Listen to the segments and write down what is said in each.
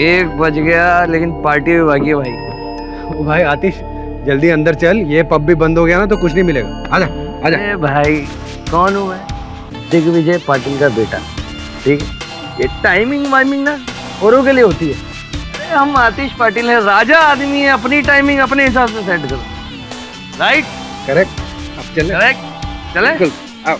1 बज गया लेकिन पार्टी भी बाकी है भाई। ओ भाई आतिश, जल्दी अंदर चल, ये पब भी बंद हो गया ना तो कुछ नहीं मिलेगा। आजा आजा। अरे भाई कौन हूँ मैं? दिग्विजय पाटिल का बेटा, ठीक है? ये टाइमिंग वाइमिंग ना औरों के लिए होती है। अरे हम आतिश पाटिल है, राजा आदमी है, अपनी टाइमिंग अपने हिसाब से सेट करो। राइट? करेक्ट। अब चले। करेक्ट, चले? बिल्कुल, आओ।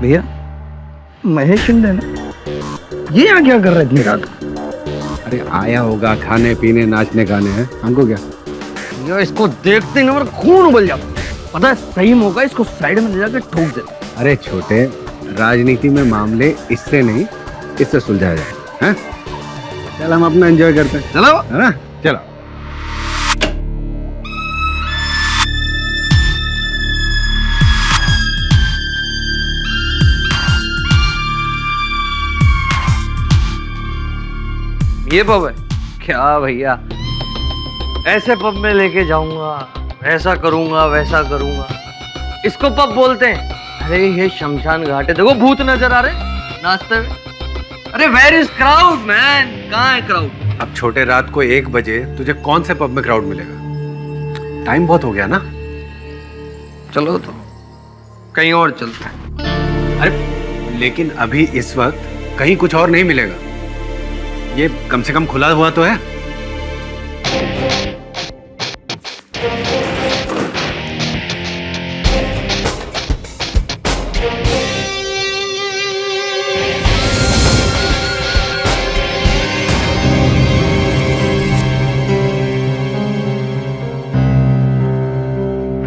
भैया महेश शिंदे ना, ये यहाँ क्या कर रहे इतनी रात को? अरे आया होगा, खाने पीने नाचने गाने हैं, हमको क्या। भैया इसको देखते ही ना मेरा खून उबल जाता है। पता है सही मौका, इसको साइड में ले जाकर ठोक दे। अरे छोटे, राजनीति में मामले इससे नहीं इससे सुलझाया जाए, हैं? चल हम अपना एंजॉय करते हैं, चलो है ना? चलो। ये पब है क्या भैया? ऐसे पब में लेके जाऊंगा, ऐसा करूंगा वैसा करूंगा, इसको पब बोलते हैं? अरे ये शमशान घाट है, देखो भूत नजर आ रहे नाचते हुए। अरे वेयर इज क्राउड मैन? कहाँ है क्राउड? अब छोटे, रात को 1 बजे तुझे कौन से पब में क्राउड मिलेगा? टाइम बहुत हो गया ना। चलो तो कहीं और चलते हैं। अरे लेकिन अभी इस वक्त कहीं कुछ और नहीं मिलेगा। ये कम से कम खुला हुआ तो है।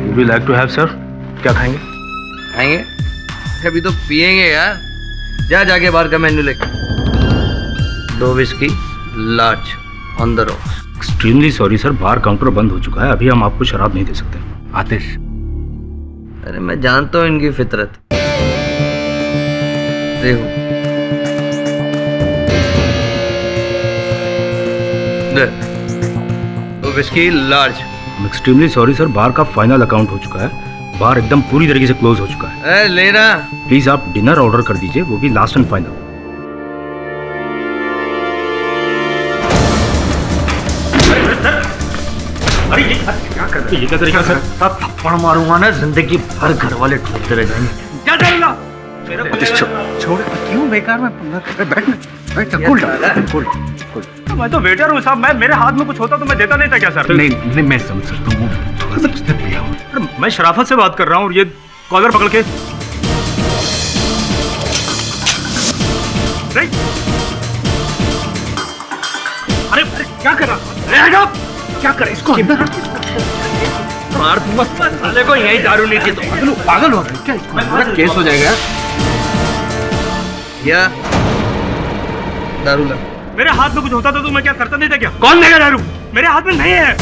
Would you like to have, sir? क्या खाएंगे? खाएंगे? अभी तो पियेंगे यार। जाके बाहर का मेन्यू लेके 2 whisky large on the rocks. Extremely sorry sir, bar counter बंद हो चुका है, अभी हम आपको शराब नहीं दे सकते। आतिश, अरे मैं जानता हूँ इनकी फितरत। देखो दे 2 whisky large. Extremely sorry sir, bar का फाइनल अकाउंट हो चुका है, बार एकदम पूरी तरीके से क्लोज हो चुका है। लेना प्लीज आप डिनर ऑर्डर कर दीजिए, वो भी लास्ट एंड फाइनल। अरे ये क्या कर रहे हैं? ये क्या तरीका सर? सब थप्पड़ मारूंगा ना, जिंदगी भर घर वाले ढूंढते रह जाएंगे। क्या करेगा? छोड़, क्यों बेकार में पंगा कर रहे? बैठ ना, बैठ, कूल डाउन, कूल। मैं तो वेटर हूँ साहब, मैं मेरे हाथ में कुछ होता तो मैं देता नहीं था क्या सर? नहीं, मैं समझ सकता हूँ, थोड़ा सा उसने पिया हो। अरे मैं शराफत से बात कर रहा हूँ और ये कॉलर पकड़ के नहीं। अरे क्या कर रहा? क्या करे इसको? मार दूंगा साले को, यही दारू नहीं थी तो पागल हो गए क्या? इसको केस हो जाएगा या दारू ला। मेरे हाथ में कुछ होता तो मैं क्या करता नहीं था क्या? कौन देगा दारू? मेरे हाथ में नहीं है।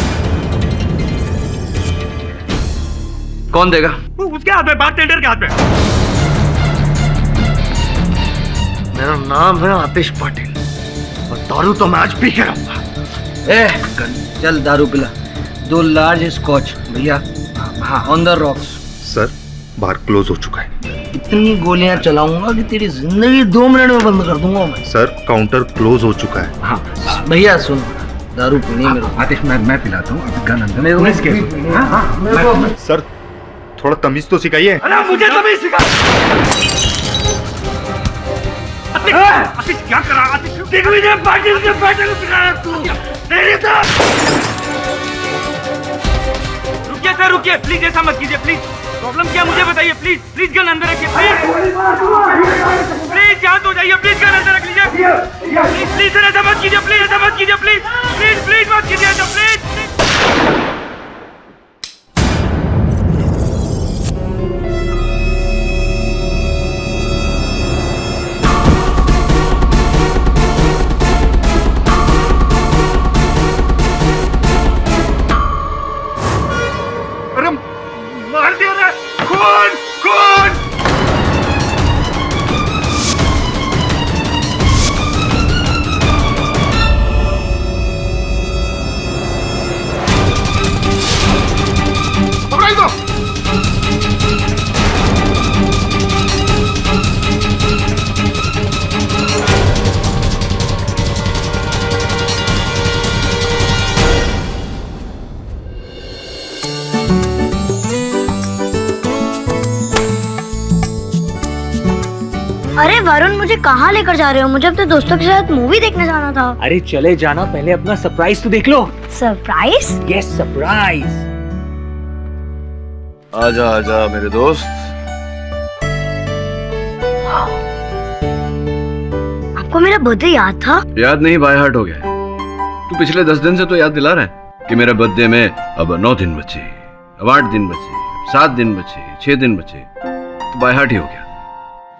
कौन देगा? उसके हाथ में, बार टेंडर के हाथ में। मेरा नाम है आतिश पाटिल और दारू तो मैं आज पी के रहूंगा। चल दारू पिला। 2 लार्ज स्कॉच भैया। हाँ, on the rocks. Sir, bar close हो चुका है। इतनी गोलियां चलाऊंगा कि तेरी जिंदगी 2 मिनट में बंद कर दूंगा मैं। सर, काउंटर क्लोज हो चुका है। हाँ भैया सुन, दारू पीनी है मेरे को। आतिश, मैं पिलाता हूँ, अभी गन अंदर। मेरे को सर, थोड़ा तमीज तो सिखाइए। अरे मुझे तमीज सिखा। आतिश क्या कर रहा है? दिग्विजय पाटिल के बेटे को पिला रहा तू। तेरी तो रुकिए सर, रुकिए प्लीज, ऐसा मत कीजिए प्लीज। प्रॉब्लम क्या मुझे बताइए प्लीज। प्लीज गन अंदर रखिए प्लीज, शांत हो जाइए प्लीज, गन अंदर रख लीजिए प्लीज। प्लीज सर ऐसा मत कीजिए प्लीज, ऐसा मत कीजिए प्लीज, प्लीज प्लीज मत कीजिए ऐसा प्लीज। मार दिया रे, खून खून। अरे वरुण, मुझे कहाँ लेकर जा रहे हो? मुझे अपने दोस्तों के साथ मूवी देखने जाना था। अरे चले जाना, पहले अपना सरप्राइज तो देख लो। सरप्राइज? Yes, surprise. आजा आजा मेरे दोस्त। आपको मेरा बर्थडे याद था? याद नहीं, बाय हार्ट हो गया। तू पिछले 10 दिन से तो याद दिला रहा है कि मेरे बर्थडे में अब 9 दिन बचे, अब 8 दिन बचे, 7 दिन बचे, 6 दिन बचे, तो बाय हार्ट ही हो गया।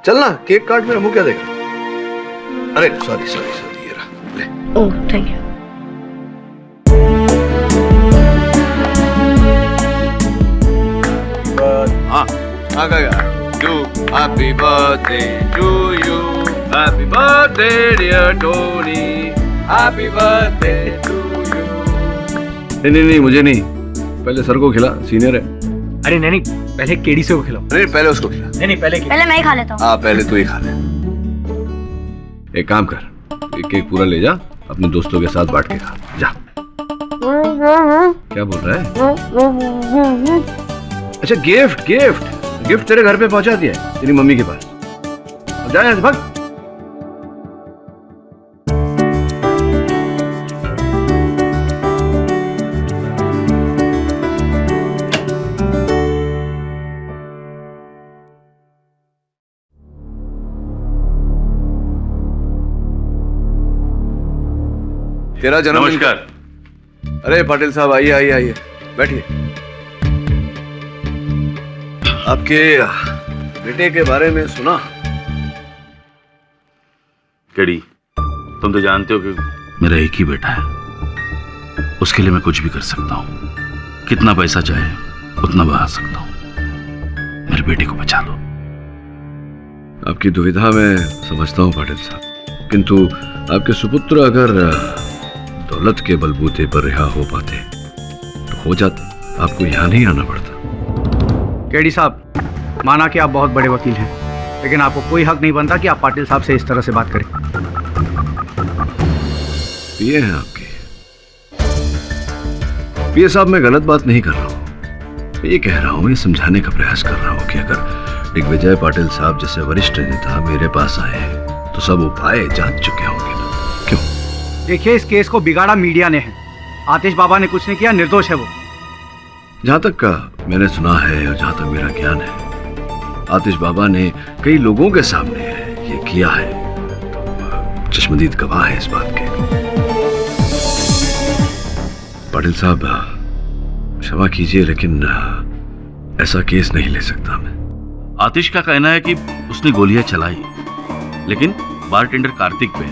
चल ना, केक काट, मेरा मुंह क्या देख रहा। अरे सॉरी सॉरी सॉरी, ये रहा ले। Oh thank you. हाँ आ गया। You happy birthday to you, happy birthday dear Tony, happy birthday to you। नहीं, मुझे नहीं, पहले सर को खिला, सीनियर है। अरे नहीं, पहले केडी से को खिलाओ। नहीं, पहले उसको खिला। नहीं, पहले मैं ही खा लेता हूँ। हाँ, पहले तू ही खा ले। एक काम कर, एक केक पूरा ले जा, अपने दोस्तों के साथ बांट के खा जा। क्या बोल रहा है? अच्छा, गिफ्ट तेरे घर पे पहुंचा दिया है, तेरी मम्मी के पास। अब जा यहाँ से भाग। तेरा जन्मदिन। नमस्कार। अरे पाटिल साहब, आइए आइए आइए, बैठिए। आपके बेटे के बारे में सुना। केडी, तुम तो जानते हो कि मेरा एक ही बेटा है, उसके लिए मैं कुछ भी कर सकता हूँ, कितना पैसा चाहे उतना बहा सकता हूँ। मेरे बेटे को बचा लो। आपकी दुविधा मैं समझता हूँ पाटिल साहब, किंतु आपके सुपुत्र अगर दौलत के बलबूते पर रिहा हो पाते तो हो जाता, आपको यहाँ नहीं आना पड़ता। केडी साहब, माना कि आप बहुत बड़े वकील हैं, लेकिन आपको कोई हक नहीं बनता कि आप पाटिल साहब से इस तरह से बात करें। ये हैं आपके पीए साहब, मैं गलत बात नहीं कर रहा हूँ, ये कह रहा हूँ, ये समझाने का प्रयास कर रहा हूँ कि अगर दिग्विजय पाटिल साहब जैसे वरिष्ठ नेता मेरे पास आए तो सब उपाय जान चुके होंगे ना। क्यों? देखिए, इस केस को बिगाड़ा मीडिया ने है, आतिश बाबा ने कुछ नहीं किया, निर्दोष है वो। जहां तक का मैंने सुना है और जहां तक मेरा ज्ञान है, आतिश बाबा ने कई लोगों के सामने ये किया है, तो चश्मदीद गवाह है इस बात के। पाटिल साहब, क्षमा कीजिए, लेकिन ऐसा केस नहीं ले सकता मैं। आतिश का कहना है कि उसने गोलियां चलाई, लेकिन बारटेंडर कार्तिक पे,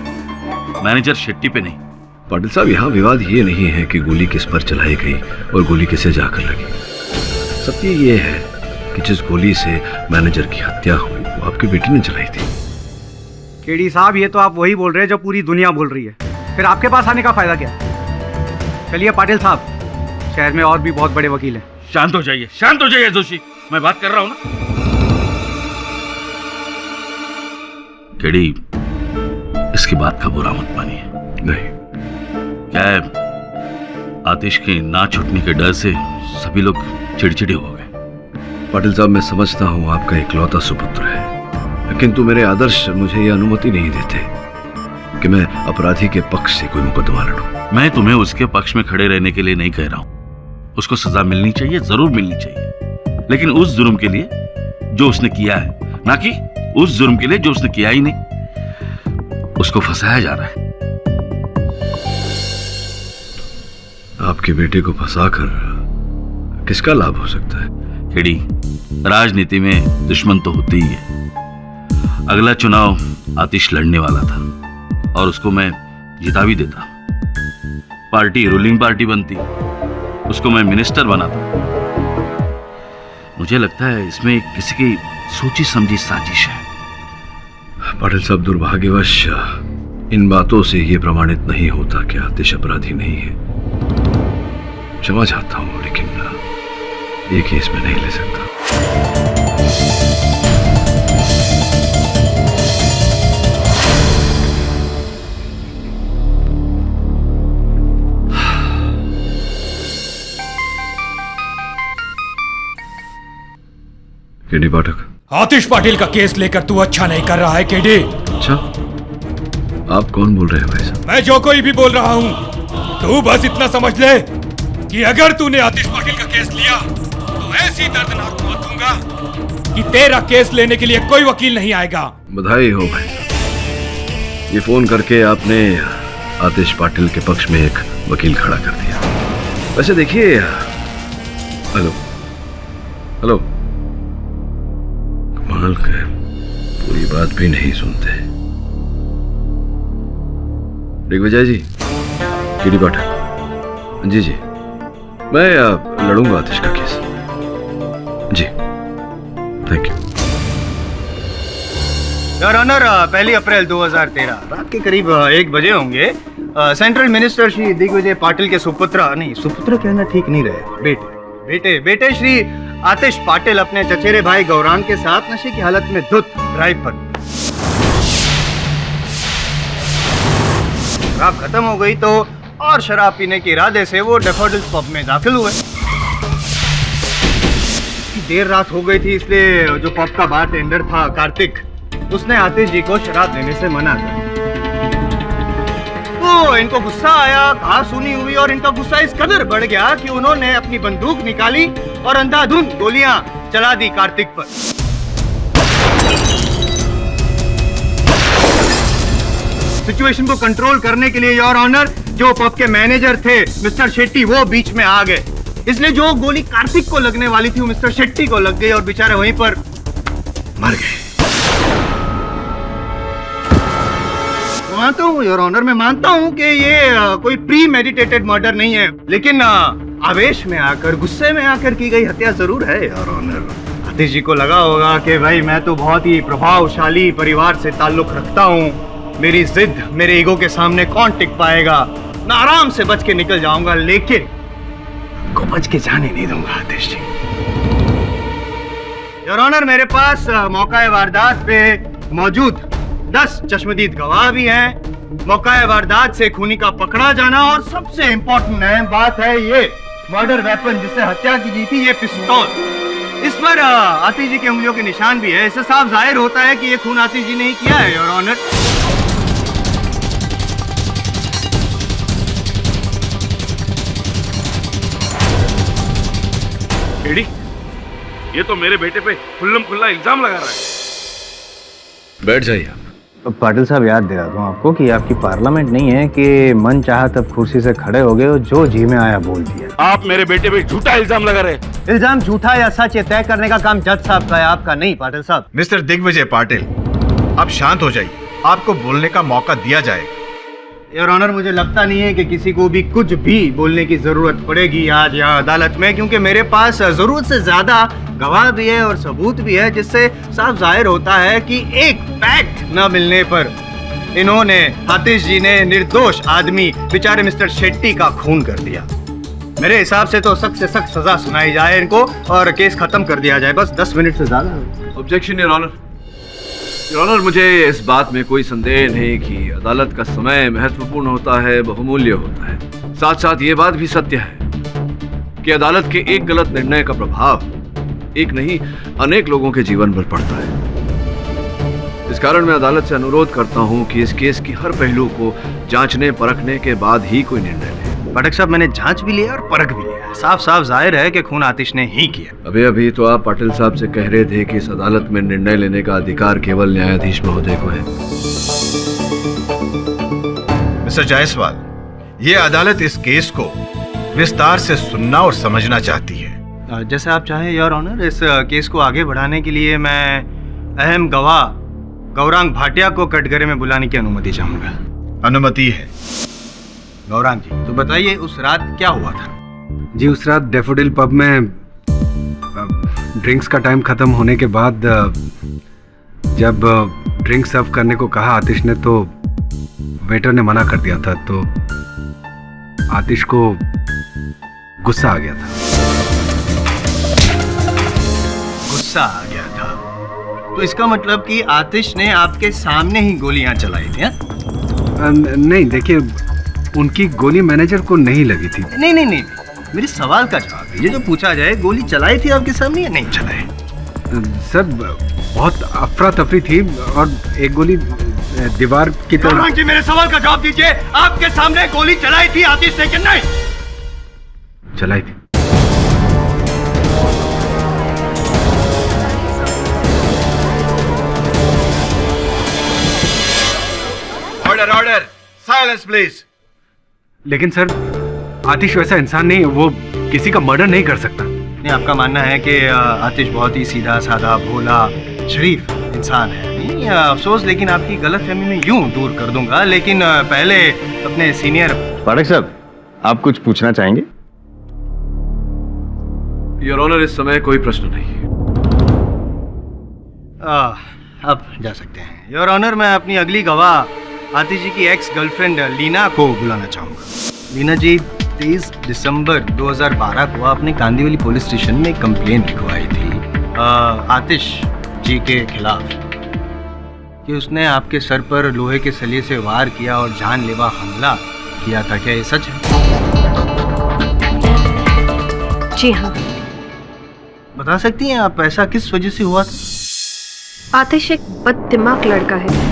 मैनेजर शेट्टी पे नहीं। पाटिल साहब, यहाँ विवाद ये नहीं है कि गोली किस पर चलाई गई और गोली किसे जाकर लगी। सत्य ये है कि जिस गोली से मैनेजर की हत्या हुई वो आपकी बेटी ने चलाई थी। केडी साहब, ये तो आप वही बोल रहे हैं जो पूरी दुनिया बोल रही है, फिर आपके पास आने का फायदा क्या? चलिए पाटिल साहब, शहर में और भी बहुत बड़े वकील हैं। शांत हो जाइए जोशी, मैं बात कर रहा हूं ना। केडी, इसकी बात का बुरा मत मानिए। नहीं, क्या है, आतिश के ना छूटने के डर से सभी लोग चिड़चिड़े हो गए। पाटिल साहब, मैं समझता हूँ आपका इकलौता सुपुत्र है, किंतु मेरे आदर्श मुझे ये अनुमति नहीं देते कि मैं अपराधी के पक्ष से कोई मुकदमा लड़ूं। मैं तुम्हें उसके पक्ष में खड़े रहने के लिए नहीं कह रहा हूं। उसको सजा मिलनी चाहिए, जरूर मिलनी चाहिए, लेकिन उस जुर्म के लिए जो उसने किया है, ना कि उस जुर्म के लिए जो उसने किया ही नहीं। उसको फंसाया जा रहा है। आपके बेटे को फंसाकर किसका लाभ हो सकता है? केडी, राजनीति में दुश्मन तो होते ही है। अगला चुनाव आतिश लड़ने वाला था और उसको मैं जिता भी देता। पार्टी रूलिंग पार्टी बनती, उसको मैं मिनिस्टर बनाता। मुझे लगता है इसमें किसी की सोची समझी साजिश है। पाटिल साहब, दुर्भाग्यवश इन बातों से यह प्रमाणित नहीं होता कि आतिश अपराधी नहीं है। क्षमा चाहता हूं, लेकिन ये केस में नहीं ले सकता। केडी पाठक, आतिश पाटिल का केस लेकर तू अच्छा नहीं कर रहा है केडी। अच्छा, आप कौन बोल रहे हैं भाई साहब? मैं जो कोई भी बोल रहा हूँ, तू बस इतना समझ ले कि अगर तूने आतिश पाटिल का केस लिया तो ऐसी दर्दनाक मौत दूंगा कि तेरा केस लेने के लिए कोई वकील नहीं आएगा। बधाई हो भाई साहब, ये फोन करके आपने आतिश पाटिल के पक्ष में एक वकील खड़ा कर दिया। वैसे देखिए, हेलो हेलो, कमाल कर पूरी बात भी नहीं सुनते। दिग्विजय जी, केडी पाटिल जी जी, मैं लड़ूंगा आतिश का केस जी। Thank you. Your honour, 1 April 2013 रात के करीब 1 बजे होंगे। सेंट्रल मिनिस्टर श्री दिग्विजय पाटिल के सुपुत्र, नहीं सुपुत्र कहना ठीक नहीं रहे, बेटे श्री आतिश पाटिल अपने चचेरे भाई गौरांग के साथ नशे की हालत में धुत ड्राइव पर। शराब खत्म हो गई तो और शराब पीने के इरादे से वो डैफोडिल्स पब में दाखिल हुए। देर रात हो गई थी, इसलिए जो पब का बारटेंडर था कार्तिक, उसने आतिश जी को शराब देने से मना कर। तो इनको गुस्सा आया, कहा सुनी हुई, और इनका गुस्सा इस कदर बढ़ गया कि उन्होंने अपनी बंदूक निकाली और अंधाधुंध गोलियां चला दी कार्तिक पर। सिचुएशन को कंट्रोल करने के लिए योर ऑनर, जो पब के मैनेजर थे मिस्टर शेट्टी, वो बीच में आ गए। इसलिए जो गोली कार्तिक को लगने वाली थी वो मिस्टर शेट्टी को लग गई और बेचारे वहीं पर मर गए। मानता हूँ योर ऑनर, मैं मानता हूँ कि ये कोई प्री मेडिटेटेड मर्डर नहीं है, लेकिन आवेश में आकर, गुस्से में आकर की गई हत्या जरूर है योर ऑनर। आतिश जी को लगा होगा कि भाई मैं तो बहुत ही प्रभावशाली परिवार से ताल्लुक रखता हूँ, मेरी जिद, मेरे ईगो के सामने कौन टिक पाएगा, मैं आराम से बच के निकल जाऊंगा, लेकिन को बच के जाने नहीं दूंगा आतिश जी। योर ऑनर, मेरे पास मौका वारदात पे मौजूद 10 चश्मदीद गवाह भी हैं। मौका वारदात से खूनी का पकड़ा जाना, और सबसे इम्पोर्टेंट बात है ये मर्डर वेपन जिससे हत्या की गई थी, ये पिस्तौल। इस पर आतिश जी के उंगलियों के निशान भी है। इससे साफ जाहिर होता है कि ये खून आतिश जी ने ही किया है योर ऑनर। केडी, ये तो मेरे बेटे पे खुल्लम खुल्ला इल्जाम लगा रहा है। बैठ जाइए आप। पाटिल साहब, याद दिलाता हूँ आपको कि आपकी पार्लियामेंट नहीं है कि मन चाहा तब कुर्सी से खड़े हो गए और जो जी में आया बोल दिया। आप मेरे बेटे पे झूठा इल्जाम लगा रहे हैं। इल्जाम झूठा या सच ये तय करने का काम जज साहब का है, आपका नहीं पाटिल साहब। मिस्टर दिग्विजय पाटिल, आप शांत हो जाइए, आपको बोलने का मौका दिया जाएगा। योर ऑनर, मुझे लगता नहीं है कि किसी को भी कुछ भी बोलने की जरूरत पड़ेगी आज यहाँ अदालत में, क्योंकि मेरे पास जरूरत से ज्यादा गवाह भी है और सबूत भी है, जिससे साफ जाहिर होता है कि एक फैक्ट न मिलने पर इन्होंने, आतिश जी ने निर्दोष आदमी बेचारे मिस्टर शेट्टी का खून कर दिया। मेरे हिसाब से तो सख्त से सख्त सजा सुनाई जाए इनको और केस खत्म कर दिया जाए, बस 10 मिनट से ज्यादा। Objection your honour. Your honour, मुझे इस बात में कोई संदेह नहीं कि अदालत का समय महत्वपूर्ण होता है, बहुमूल्य होता है। साथ साथ ये बात भी सत्य है कि अदालत के एक गलत निर्णय का प्रभाव एक नहीं अनेक लोगों के जीवन पर पड़ता है। इस कारण मैं अदालत से अनुरोध करता हूं कि इस केस की हर पहलू को जांचने परखने के बाद ही कोई निर्णय ले। पाठक साहब, मैंने जांच भी लिया और परख भी लिया, साफ साफ जाहिर है कि खून आतिश ने ही किया। अभी तो आप पाटिल साहब से कह रहे थे कि इस अदालत में निर्णय लेने का अधिकार केवल न्यायाधीश महोदय को है। मिस्टर जायसवाल, ये अदालत इस केस को विस्तार से सुनना और समझना चाहती है। जैसे आप चाहें योर ऑनर। इस केस को आगे बढ़ाने के लिए मैं अहम गवाह गौरांग भाटिया को कटघरे में बुलाने की अनुमति चाहूंगा। अनुमति है। गौरांग जी, तो बताइए उस रात क्या हुआ था? जी, उस रात डैफोडिल पब में ड्रिंक्स का टाइम खत्म होने के बाद जब ड्रिंक सर्व करने को कहा आतिश ने, तो वेटर ने मना कर दिया था, तो आतिश को गुस्सा आ गया था। गुस्सा आ गया था तो इसका मतलब कि आतिश ने आपके सामने ही गोलियां चलाई थी? नहीं, देखिए, उनकी गोली मैनेजर को नहीं लगी थी। नहीं, मेरे सवाल का जवाब दीजिए। जो पूछा जाए, गोली चलाई थी आपके सामने या नहीं चलाई? सर बहुत अफरा तफरी थी और एक गोली दीवार की तरफ। कामरान जी मेरे सवाल का जवाब दीजिए, आपके सामने गोली चलाई थी आतिश ने कि नहीं? चलाई थी। Order order, silence please. लेकिन सर आतिश वैसा इंसान नहीं, वो किसी का मर्डर नहीं कर सकता। नहीं, आपका मानना है कि आतिश बहुत ही सीधा साधा भोला शरीफ इंसान है। नहीं अफसोस, लेकिन आपकी गलतफहमी में यूं दूर कर दूंगा, लेकिन पहले अपने सीनियर। पाठक साहब, आप कुछ पूछना चाहेंगे? योर ऑनर, इस समय कोई प्रश्न नहीं। अब जा सकते हैं। योर ऑनर, मैं अपनी अगली गवाह आतिश जी की एक्स गर्लफ्रेंड लीना को बुलाना चाहूँगा। लीना जी 23 दिसंबर 2012 को आपने कांदीवली पुलिस स्टेशन में कंप्लेन लिखवाई थी आतिश जी के खिलाफ कि उसने आपके सर पर लोहे के सलिए से वार किया और जानलेवा हमला किया था। क्या ये सच है? जी हाँ। बता सकती हैं आप ऐसा किस वजह से हुआ था? आतिश एक बददिमाग लड़का है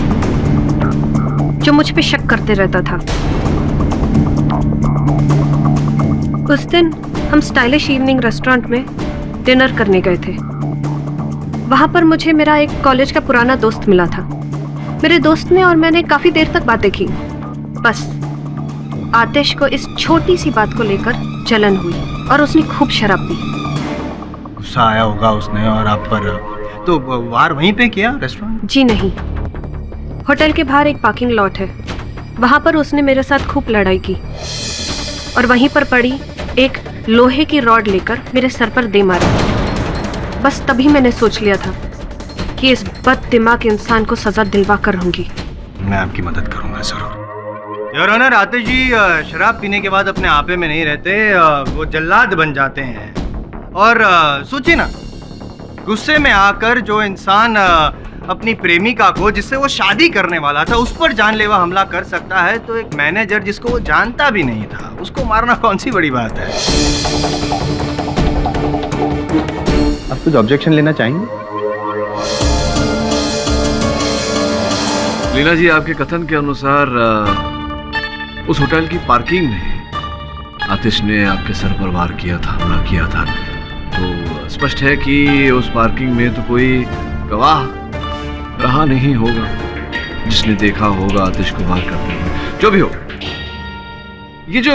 जो मुझ पे शक करते रहता था। उस दिन हम स्टाइलिश इवनिंग रेस्टोरेंट में डिनर करने गए थे। वहां पर मुझे मेरा एक कॉलेज का पुराना दोस्त मिला था। मेरे दोस्त ने और मैंने काफी देर तक बातें की। बस आतिश को इस छोटी सी बात को लेकर जलन हुई और उसने खूब शराब पी। गुस्सा आया होगा उसने और आप पर, तो वार वहीं पे किया रेस्टोरेंट? जी नहीं, होटल के बाहर एक पार्किंग लॉट है, वहां पर उसने मेरे साथ खूब लड़ाई की और वहीं पर पड़ी एक लोहे की रॉड लेकर मेरे सर पर दे मारा। बस तभी मैंने सोच लिया था कि इस बददिमाग इंसान को सजा दिलवा कर रहूंगी। मैं आपकी मदद करूंगा जरूर। योर ऑनर, आतिश जी शराब पीने के बाद अपने आपे में नहीं रहते, वो जल्लाद बन जाते हैं। और सोचिए ना, गुस्से में आकर जो इंसान अपनी प्रेमिका को, जिससे वो शादी करने वाला था, उस पर जानलेवा हमला कर सकता है, तो एक मैनेजर जिसको वो जानता भी नहीं था, उसको मारना कौन सी बड़ी बात है? आप कुछ ऑब्जेक्शन लेना चाहेंगे? लीना जी, आपके कथन के अनुसार उस होटल की पार्किंग में आतिश ने आपके सर पर वार किया था, हमला किया था, तो स्पष्ट है कि उस पार्किंग में तो कोई गवाह रहा नहीं होगा जिसने देखा होगा आतिश को वार करते हुए। जो भी हो, ये जो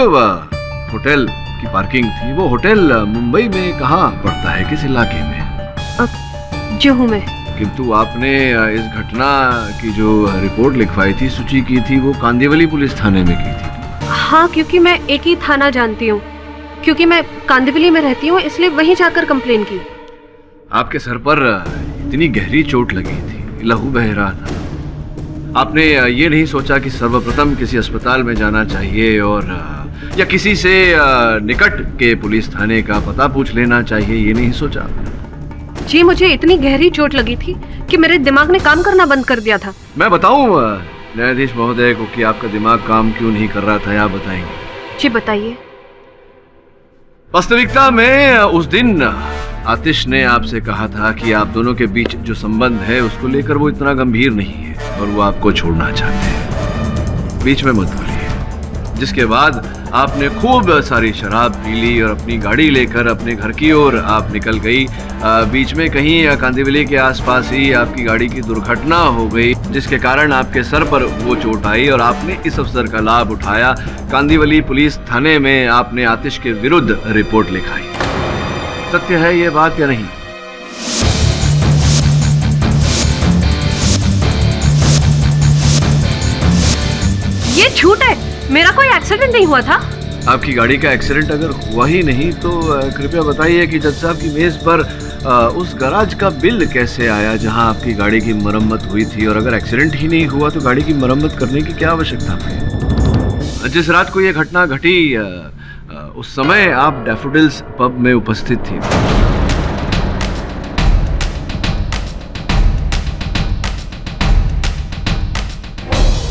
होटल की पार्किंग थी, वो होटल मुंबई में कहाँ पड़ता है, किस इलाके में? जुहू में। किंतु आपने इस घटना की जो रिपोर्ट लिखवाई थी, सूची की थी, वो कांदीवली पुलिस थाने में की थी। हाँ, क्योंकि मैं एक ही थाना जानती हूँ, क्योंकि मैं कांदीवली में रहती हूँ, इसलिए वहीं जाकर कंप्लेन की। आपके सर पर इतनी गहरी चोट लगी थी, लहू बह रहा था, आपने ये नहीं सोचा कि सर्वप्रथम किसी अस्पताल में जाना चाहिए और या किसी से निकट के पुलिस थाने का पता पूछ लेना चाहिए, ये नहीं सोचा? जी, मुझे इतनी गहरी चोट लगी थी कि मेरे दिमाग ने काम करना बंद कर दिया था। मैं बताऊं न्यायाधीश महोदय को कि आपका दिमाग काम क्यों नहीं कर रहा था, आप बताएंगे? जी बताइए। वास्तविकता में उस दिन आतिश ने आपसे कहा था कि आप दोनों के बीच जो संबंध है उसको लेकर वो इतना गंभीर नहीं है और वो आपको छोड़ना चाहते हैं, बीच में मत बोलिए। जिसके बाद आपने खूब सारी शराब पी ली और अपनी गाड़ी लेकर अपने घर की ओर आप निकल गई। बीच में कहीं कांदीवली के आसपास ही आपकी गाड़ी की दुर्घटना हो गई, जिसके कारण आपके सर पर वो चोट आई और आपने इस अवसर का लाभ उठाया। कांदीवली पुलिस थाने में आपने आतिश के विरुद्ध रिपोर्ट लिखाई। सत्य है ये बात या नहीं? ये झूठ है, मेरा कोई एक्सीडेंट नहीं हुआ था। आपकी गाड़ी का एक्सीडेंट अगर हुआ ही नहीं तो कृपया बताइए कि जज साहब की मेज पर उस गैराज का बिल कैसे आया जहां आपकी गाड़ी की मरम्मत हुई थी, और अगर एक्सीडेंट ही नहीं हुआ तो गाड़ी की मरम्मत करने की क्या आवश्यकता थी? जिस रात को यह घटना घटी उस समय आप डैफोडिल्स पब में उपस्थित थी।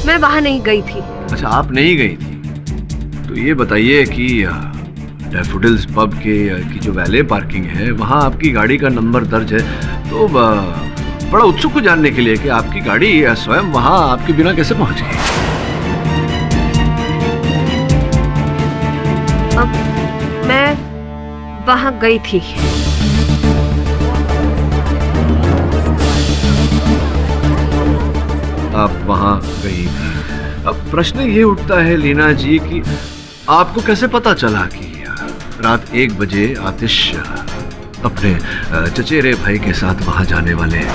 मैं वहां नहीं गई थी। अच्छा, आप नहीं गई थी, तो ये बताइए कि डैफोडिल्स पब के की जो वैले पार्किंग है वहां आपकी गाड़ी का नंबर दर्ज है, तो बड़ा उत्सुक हूं जानने के लिए कि आपकी गाड़ी स्वयं वहां आपके बिना कैसे पहुंच गई। अब मैं वहां गई थी। आप वहां गई। अब प्रश्न ये उठता है लीना जी कि आपको कैसे पता चला कि रात 1 बजे आतिश अपने चचेरे भाई के साथ वहां जाने वाले हैं?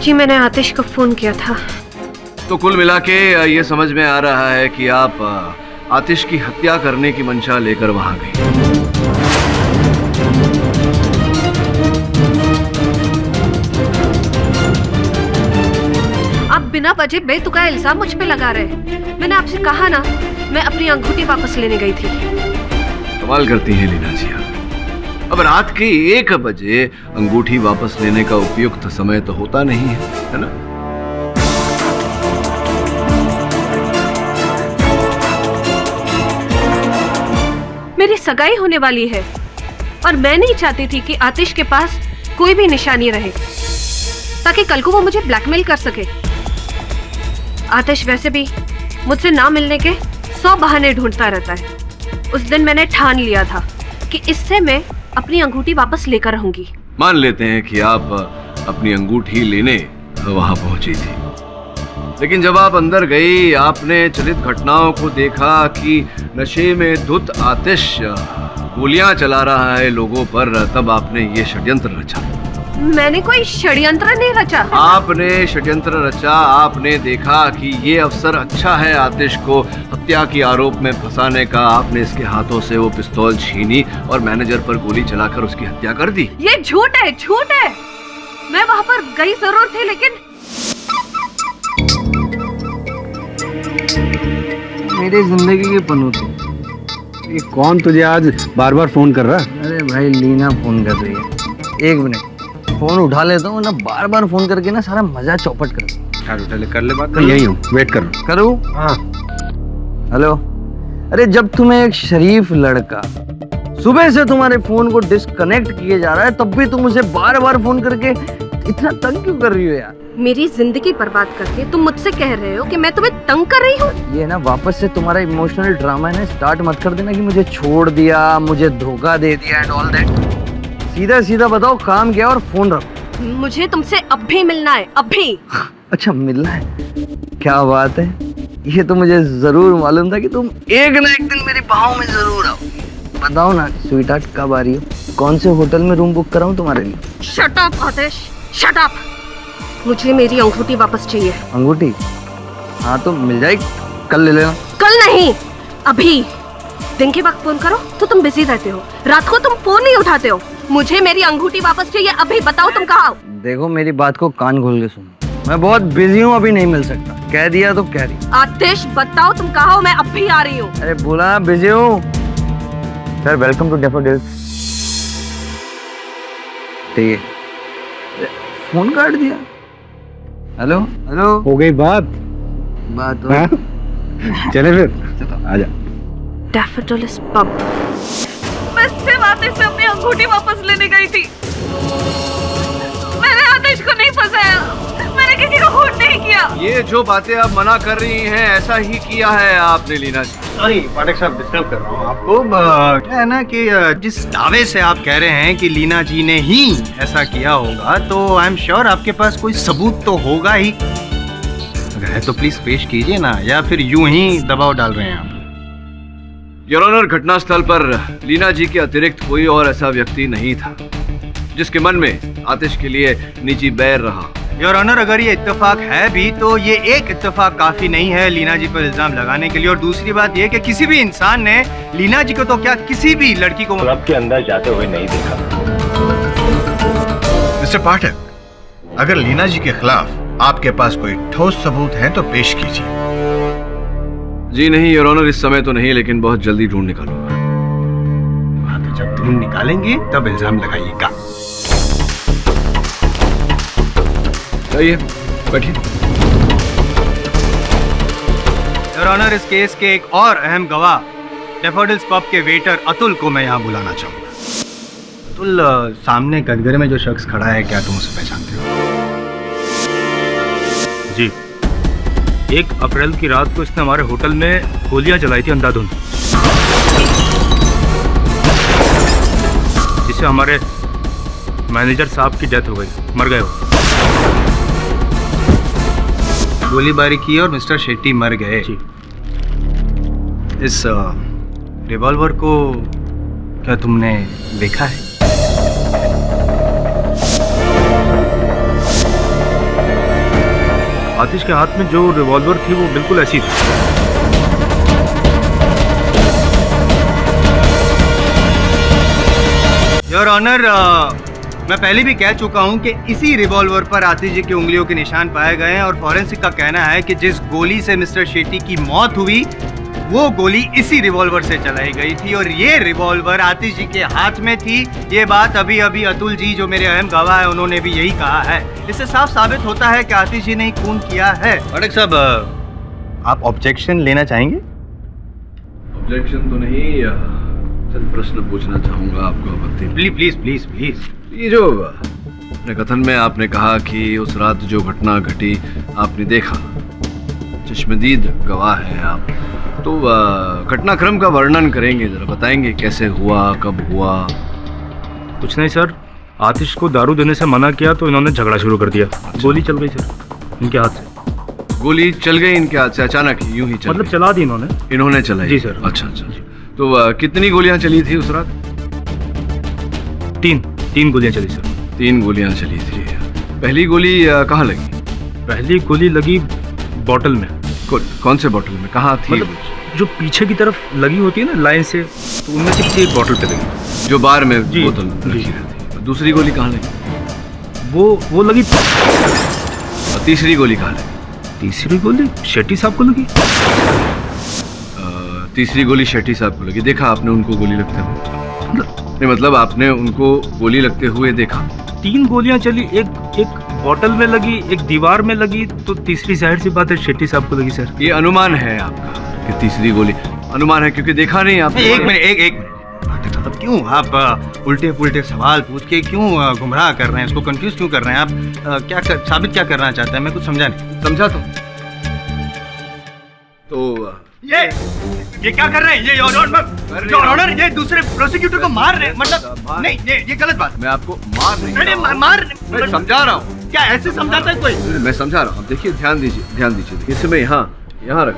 जी मैंने आतिश को फोन किया था। तो कुल मिला के ये समझ में आ रहा है कि आप आतिश की हत्या करने की मंशा लेकर वहां गई। आप बिना वजह बेतुका इल्जाम मुझ पे लगा रहे। मैंने आपसे कहा ना, मैं अपनी अंगूठी वापस लेने गई थी। कमाल करती हैं लीना जी आप। अब रात के 1 बजे अंगूठी वापस लेने का उपयुक्त समय तो होता नहीं है ना? मेरी सगाई होने वाली है और मैं नहीं चाहती थी कि आतिश के पास कोई भी निशानी रहे ताकि कल को वो मुझे ब्लैकमेल कर सके। आतिश वैसे भी मुझसे ना मिलने के 100 बहाने ढूंढता रहता है। उस दिन मैंने ठान लिया था कि इससे मैं अपनी अंगूठी वापस लेकर रहूंगी। मान लेते हैं कि आप अपनी अंगूठी लेने वहां पहुंची थी, लेकिन जब आप अंदर गई आपने चलित घटनाओं को देखा कि नशे में धुत आतिश गोलियां चला रहा है लोगों पर, तब आपने ये षड्यंत्र रचा। मैंने कोई षड्यंत्र नहीं रचा। आपने षड्यंत्र रचा। आपने देखा कि ये अवसर अच्छा है आतिश को हत्या के आरोप में फंसाने का। आपने इसके हाथों से वो पिस्तौल छीनी और मैनेजर पर गोली चलाकर उसकी हत्या कर दी। ये झूठ है, झूठ है। मैं वहां पर गई जरूर थी, लेकिन मेरी जिंदगी की पनौती। ये कौन तुझे आज बार बार फोन कर रहा है? अरे भाई लीना फोन कर रही है। 1 मिनट फोन उठा लेता हूँ ना, बार बार फोन करके ना सारा मजा चौपट कर। यार उठा ले, कर ले बात। मैं यही हूँ, वेट कर रहा करूँ? हाँ। हेलो। अरे जब तुम्हें एक शरीफ लड़का सुबह से तुम्हारे फोन को डिस्कनेक्ट किए जा रहा है, तब भी तुम उसे बार बार फोन करके इतना तंग क्यों कर रही हो यार? मेरी जिंदगी बर्बाद करके तुम मुझसे कह रहे हो कि मैं तुम्हें तंग कर रही हूँ? ये ना वापस से तुम्हारा इमोशनल ड्रामा है ना, स्टार्ट मत कर देना कि मुझे छोड़ दिया, मुझे धोखा दे दिया एंड ऑल दैट। सीधा सीधा बताओ काम क्या और फोन रखो। मुझे तुमसे अभी मिलना है, अभी। अच्छा मिलना है? क्या बात है। ये तो मुझे जरूर मालूम था कि तुम एक ना एक दिन मेरी बाहों में जरूर आओ। बताओ ना स्वीटहार्ट, कब आ रही हो? कौन से होटल में रूम बुक कराऊं तुम्हारे लिए? शट अप आतिश, शट अप। मुझे मेरी अंगूठी वापस चाहिए। अंगूठी? हाँ तो मिल जाएगी, कल ले लेना। कल नहीं, अभी। दिन के वक्त फोन करो तो तुम बिजी रहते हो, रात को तुम फोन नहीं उठाते हो। मुझे मेरी अंगूठी वापस चाहिए अभी। बताओ तुम कहाँ हो? देखो मेरी बात को कान खोल के सुनो, मैं बहुत बिजी हूँ, अभी नहीं मिल सकता। कह दिया तो कह दी। आतिश बताओ तुम कहाँ हो, मैं अभी आ रही हूँ। अरे बोला बिजी हूँ। Sir welcome to Daffodils. ठीक है, फोन काट दिया। हेलो हेलो, हो गई बात हो। हाँ? चले फिर, चलो आजा। Daffodils pub. मैं सिर्फ आतिश से अपनी अंगूठी वापस लेने गई थी। मैंने आतिश को नहीं फंसाया, मैंने किसी को हूट नहीं किया। ये जो बातें आप मना कर रही हैं, ऐसा ही किया है आपने लीना जी। सॉरी पाठक साहब, डिस्टर्ब कर रहा हूँ आपको। क्या है ना कि जिस दावे से आप कह रहे हैं कि लीना जी ने ही ऐसा किया होगा, तो आई एम श्योर आपके पास कोई सबूत तो होगा ही। अगर है तो प्लीज पेश कीजिए ना, या फिर यूं ही दबाव डाल रहे हैं आप? योर ऑनर, घटनास्थल पर लीना जी के अतिरिक्त कोई और ऐसा व्यक्ति नहीं था जिसके मन में आतिश के लिए निजी बैर रहा। योर ऑनर, अगर ये इत्तेफाक है भी तो ये एक इत्तेफाक काफी नहीं है लीना जी पर इल्जाम लगाने के लिए। और दूसरी बात ये कि किसी भी इंसान ने लीना जी को तो क्या किसी भी लड़की को क्लब के अंदर जाते हुए नहीं देखा। मिस्टर पाठक, अगर लीना जी के खिलाफ आपके पास कोई ठोस सबूत है तो पेश कीजिए। जी नहीं योर ऑनर, इस समय तो नहीं, लेकिन बहुत जल्दी ढूंढ निकालूंगा। तो जब ढूंढ निकालेंगे तब इल्जाम लगाइएगा। आइए बैठिए। योर ऑनर, इस केस के एक और अहम गवाह डैफोडिल्स पब के वेटर अतुल को मैं यहाँ बुलाना चाहूंगा। अतुल, सामने कटघरे में जो शख्स खड़ा है, क्या तुम उसे पहचानते हो? जी, 1 अप्रैल की रात को इसने हमारे होटल में गोलियां जलाई थी अंधाधुंध, जिससे हमारे मैनेजर साहब की डेथ हो गई, मर गए हो। गोलीबारी की और मिस्टर शेट्टी मर गए। जी। इस रिवॉल्वर को क्या तुमने देखा है? आतिश के हाथ में जो रिवॉल्वर थी वो बिल्कुल ऐसी थी। योर ऑनर, मैं पहले भी कह चुका हूं कि इसी रिवॉल्वर पर आतिश जी की उंगलियों के निशान पाए गए हैं और फॉरेंसिक का कहना है कि जिस गोली से मिस्टर शेट्टी की मौत हुई वो गोली इसी रिवॉल्वर से चलाई गई थी और ये रिवॉल्वर आतिश जी के हाथ में थी। ये बात अभी अभी अतुल जी, जो मेरे अहम गवाह है, उन्होंने भी यही कहा है। इससे साफ साबित होता है कि आतिश जी ने ही खून किया है। पाठक साहब, आप ऑब्जेक्शन लेना चाहेंगे? ऑब्जेक्शन तो नहीं, चंद प्रश्न पूछना चाहूंगा आपको आपत्ति? Please please please please. ये जो अपने कथन में आपने कहा कि उस रात जो घटना घटी आपने देखा, चश्मदीद गवाह है आप, तो घटनाक्रम का वर्णन करेंगे, जरा बताएंगे कैसे हुआ, कब हुआ? कुछ नहीं सर, आतिश को दारू देने से मना किया तो इन्होंने झगड़ा शुरू कर दिया। गोली चल गई सर इनके हाथ से। गोली चल गई इनके हाथ से अचानक, यूं ही चल मतलब चला दी इन्होंने चलाई? जी सर। अच्छा अच्छा। तो कितनी गोलियां चली थी उस रात? 3 गोलियां चली सर। 3 गोलियां चली थी। पहली गोली कहाँ लगी? पहली गोली लगी बॉटल में। कौन से बॉटल में, कहाँ थी? मतलब जो पीछे की तरफ लगी होती है ना लाइन से, तो उनमें से किसी एक बॉटल पे लगी, जो बार में बोतल रखी रहती है। दूसरी गोली कहाँ लगी? वो लगी। और तीसरी गोली कहाँ लगी? तीसरी गोली शेट्टी साहब को लगी। तीसरी गोली शेट्टी साहब को लगी। देखा आपने उनको गोली लगते हुए? मतलब आपने उनको गोली लगते हुए देखा? 3 गोलियां चली, एक बॉटल में लगी, एक दीवार में लगी, तो तीसरी जाहिर सी बात है शेट्टी साहब को लगी सर। ये अनुमान है आपका कि तीसरी गोली? अनुमान है क्योंकि देखा नहीं आपने। एक मिनट, अब क्यों आप उल्टे पुल्टे सवाल पूछ के क्यों गुमराह कर रहे हैं, इसको कंफ्यूज क्यों कर रहे हैं आप? साबित क्या करना चाहते हैं? मैं कुछ समझा नहीं। समझा तो ये क्या कर रहे हैं? ये योर ऑनर, ये दूसरे प्रोसिक्यूटर को मार रहे हैं। मतलब नहीं, ये गलत बात। मैं आपको मार नहीं मार समझा रहा हूँ। क्या ऐसे समझाता है कोई? मैं समझा रहा हूँ। देखिए, ध्यान दीजिए। इसमें यहाँ रख।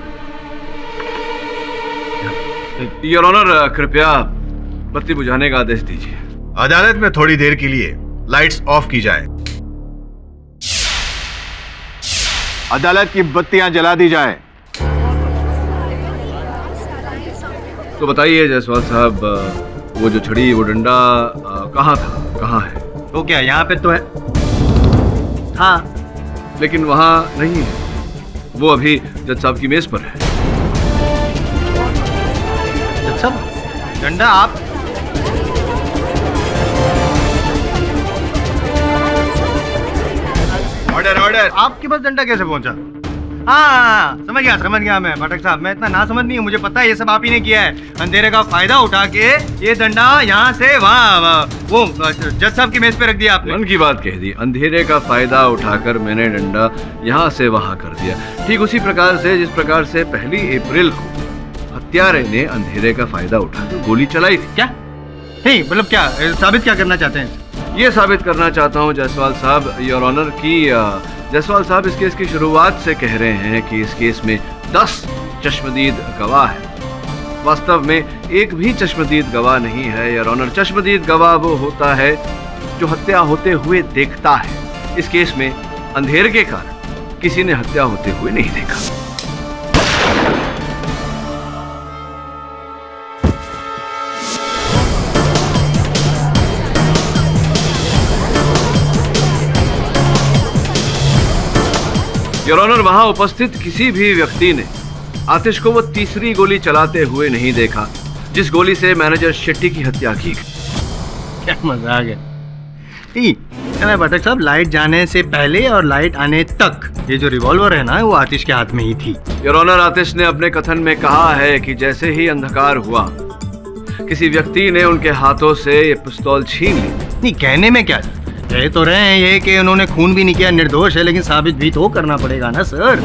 योर ऑनर, कृपया बत्ती बुझाने का आदेश दीजिए। अदालत में थोड़ी देर के लिए लाइट्स ऑफ की जाए। अदालत की बत्तियां जला दी जाए। तो बताइए जायसवाल साहब, वो जो छड़ी, वो डंडा कहाँ था, कहाँ है? तो क्या यहाँ पे तो है? हाँ, लेकिन वहाँ नहीं है। वो अभी जज साहब की मेज पर है। जज साहब, डंडा आप? ऑर्डर। आपके पास डंडा कैसे पहुंचा? हाँ, समझ गया मैं। पाठक साहब, मैं इतना ना समझ नहीं हूँ, मुझे पता है ये सब आप ही ने किया है। अंधेरे का फायदा उठा के ये डंडा यहाँ से वहाँ वो जज साहब की मेज पे रख दिया आपने। मन की बात कह दी। अंधेरे का फायदा उठाकर मैंने डंडा यहाँ से वहाँ कर दिया। ठीक उसी प्रकार से जिस प्रकार से 1 अप्रैल को हत्यारे ने अंधेरे का फायदा उठाकर गोली चलाई थी। क्या नहीं, मतलब क्या साबित क्या करना चाहते हैं? ये साबित करना चाहता हूँ जायसवाल साहब, योर ऑनर, की जायसवाल साहब इस केस की शुरुआत से कह रहे हैं कि इस केस में 10 चश्मदीद गवाह है। वास्तव में एक भी चश्मदीद गवाह नहीं है योर ऑनर। चश्मदीद गवाह वो होता है जो हत्या होते हुए देखता है। इस केस में अंधेरे के कारण किसी ने हत्या होते हुए नहीं देखा। योर ऑनर, वहां उपस्थित किसी भी व्यक्ति ने आतिश को वो तीसरी गोली चलाते हुए नहीं देखा जिस गोली से मैनेजर शेट्टी की हत्या की। क्या मजा आ गया। पाठक साहब, लाइट जाने से पहले और लाइट आने तक ये जो रिवॉल्वर है ना, वो आतिश के हाथ में ही थी। योर ऑनर, आतिश ने अपने कथन में कहा है कि जैसे ही अंधकार हुआ, किसी व्यक्ति ने उनके हाथों से ये पिस्तौल छीन ली। नहीं, कहने में क्या सर, कह तो रहे हैं ये कि उन्होंने खून भी नहीं किया, निर्दोष है, लेकिन साबित भी तो करना पड़ेगा ना सर।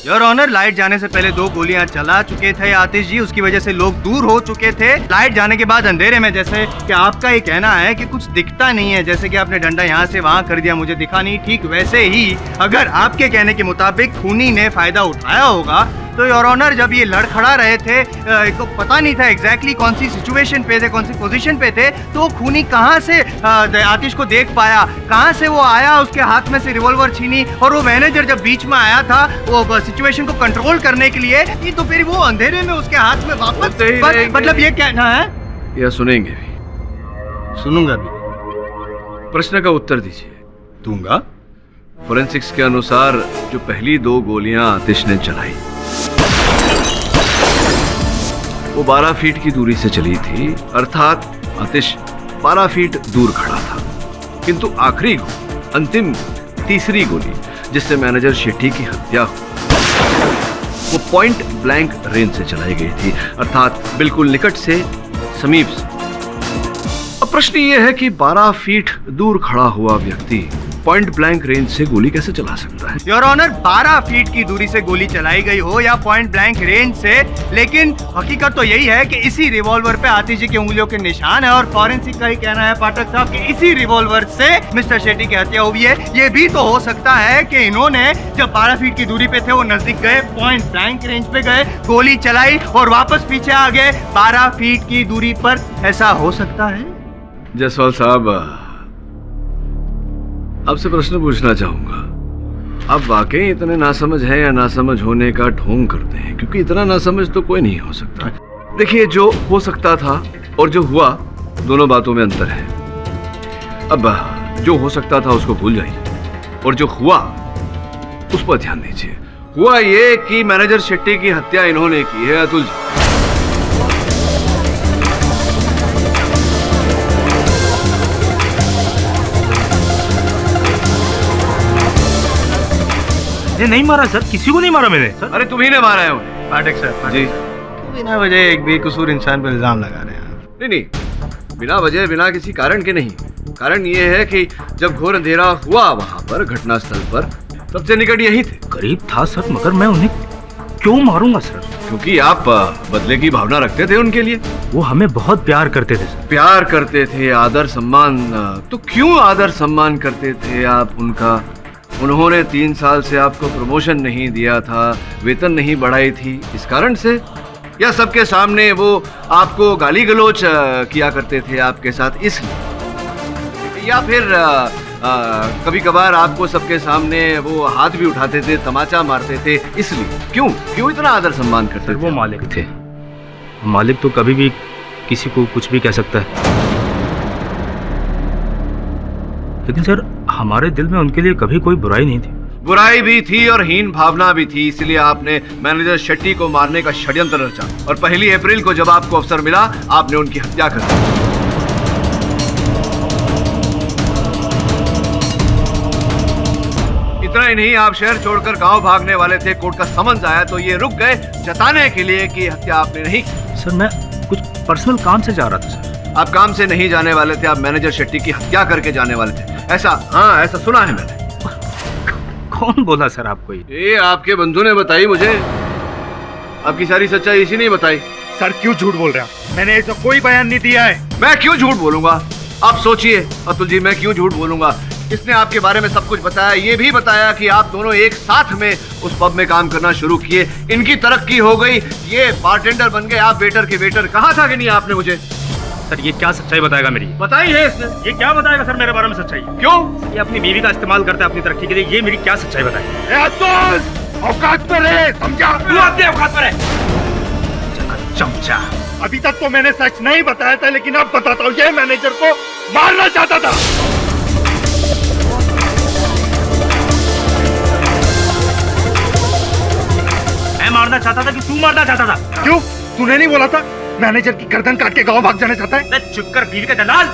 योर ऑनर, लाइट जाने से पहले 2 गोलियां चला चुके थे आतिश जी, उसकी वजह से लोग दूर हो चुके थे। लाइट जाने के बाद अंधेरे में, जैसे कि आपका ये कहना है कि कुछ दिखता नहीं है, जैसे कि आपने डंडा यहाँ से वहां कर दिया, मुझे दिखा नहीं, ठीक वैसे ही अगर आपके कहने के मुताबिक खूनी ने फायदा उठाया होगा तो योर ऑनर जब ये लड़खड़ा रहे थे तो पता नहीं था एग्जैक्टली कौन सी सिचुएशन पे थे, कौन सी पोजीशन पे थे, तो खूनी कहाँ से आतिश को देख पाया, कहाँ से वो आया, उसके हाथ में से रिवॉल्वर छीनी, और वो मैनेजर जब बीच में आया था वो सिचुएशन को कंट्रोल करने के लिए, तो फिर वो अंधेरे में उसके हाथ में वापस, मतलब ये कहना है या सुनेंगे भी? सुनूंगा भी। प्रश्न का उत्तर दीजिए। दूंगा। फोरेंसिक्स के अनुसार जो पहली 2 गोलियां आतिश ने चलाई वो 12 फीट की दूरी से चली थी, अर्थात आतिश 12 फीट दूर खड़ा था। किंतु आखिरी अंतिम तीसरी गोली जिससे मैनेजर शेट्टी की हत्या हुई वो पॉइंट ब्लैंक रेंज से चलाई गई थी, अर्थात बिल्कुल निकट से, समीप से। अब प्रश्न ये है कि 12 फीट दूर खड़ा हुआ व्यक्ति पॉइंट ब्लैंक रेंज से गोली कैसे चला सकता है? योर ऑनर, 12 फीट की दूरी से गोली चलाई गई हो या पॉइंट ब्लैंक रेंज से, लेकिन हकीकत तो यही है कि इसी रिवॉल्वर पे आतिश जी की उंगलियों के निशान है, और फॉरेंसिक का ही कहना है पाठक साहब कि इसी रिवॉल्वर से मिस्टर शेट्टी की हत्या हुई है। ये भी तो हो सकता है कि इन्होंने जब 12 फीट की दूरी पे थे वो नजदीक गए, पॉइंट ब्लैंक रेंज पे गए, गोली चलाई और वापस पीछे आ गए 12 फीट की दूरी पर। ऐसा हो सकता है? जायसवाल साहब, आपसे प्रश्न पूछना चाहूंगा। आप वाकई इतने नासमझ हैं या नासमझ होने का ढोंग करते हैं? क्योंकि इतना नासमझ तो कोई नहीं हो सकता। देखिए, जो हो सकता था और जो हुआ, दोनों बातों में अंतर है। अब जो हो सकता था उसको भूल जाइए, और जो हुआ उस पर ध्यान दीजिए। हुआ ये कि मैनेजर शेट्टी की हत्या इन्होंने की है, अतुल जी। नहीं मारा सर, किसी को नहीं मारा मैंने सर। अरे तुम्ही ने मारा है उन्हें। पाठक सर जी, बिना वजह एक बेकसूर इंसान पर इल्जाम लगा रहे हैं। नहीं, बिना वजह, बिना किसी कारण के नहीं। कारण ये है कि जब घोर अंधेरा हुआ वहां पर, घटनास्थल पर, सबसे निकट यही थे। करीब था सर, मगर मैं उन्हें क्यों मारूंगा सर? क्योंकि आप बदले की भावना रखते थे उनके लिए। वो हमें बहुत प्यार करते थे सर। प्यार करते थे, आदर सम्मान। तो क्यों आदर सम्मान करते थे आप उनका? उन्होंने 3 साल से आपको प्रमोशन नहीं दिया था, वेतन नहीं बढ़ाई थी, इस कारण से? या सबके सामने वो आपको गाली गलौज किया करते थे आपके साथ इसलिए? या फिर कभी कभार आपको सबके सामने वो हाथ भी उठाते थे, तमाचा मारते थे, इसलिए? क्यों इतना आदर सम्मान करते थे? वो मालिक थे, मालिक तो कभी भी किसी को कुछ भी कह सकता है, लेकिन सर हमारे दिल में उनके लिए कभी कोई बुराई नहीं थी। बुराई भी थी और हीन भावना भी थी, इसलिए आपने मैनेजर शेट्टी को मारने का षड्यंत्र रचा, और 1 अप्रैल को जब आपको अवसर मिला आपने उनकी हत्या कर दी। इतना ही नहीं, आप शहर छोड़कर गांव भागने वाले थे। कोर्ट का समन्स आया तो ये रुक गए जताने के लिए कि हत्या आपने नहीं की। सर मैं कुछ पर्सनल काम से जा रहा था सर। आप काम से नहीं जाने वाले थे, आप मैनेजर शेट्टी की हत्या करके जाने वाले थे, ऐसा? हाँ, ऐसा सुना है मैंने। कौन बोला सर आपको? ये आपके बंधु ने बताई मुझे। आपकी सारी सच्चाई इसी ने बताई। सर क्यों झूठ बोल रहे हैं? मैंने ऐसा कोई बयान नहीं दिया है। मैं क्यों झूठ बोलूंगा? आप सोचिए अतुल जी, मैं क्यों झूठ बोलूंगा? इसने आपके बारे में सब कुछ बताया, ये भी बताया कि आप दोनों एक साथ में उस पब में काम करना शुरू किए, इनकी तरक्की हो गई, ये बारटेंडर बन गए, आप वेटर के वेटर। कहा था कि नहीं आपने मुझे? सर ये क्या सच्चाई बताएगा मेरी? बताई है इसने। ये क्या बताएगा सर मेरे बारे में सच्चाई? क्यों? ये अपनी बीवी का इस्तेमाल करता है अपनी तरक्की के लिए, ये मेरी क्या सच्चाई बताएगा? औकात पर है, समझा? तू अपने औकात पर है चमचा। अभी तक तो मैंने सच नहीं बताया था, लेकिन अब बताता हूँ, ये मैनेजर को मारना चाहता था। मैं मारना चाहता था कि तू मारना चाहता था? क्यों? तूने नहीं बोला था मैनेजर की गर्दन काट के गांव भाग जाना चाहता है? चुप कर बीवी का दलाल।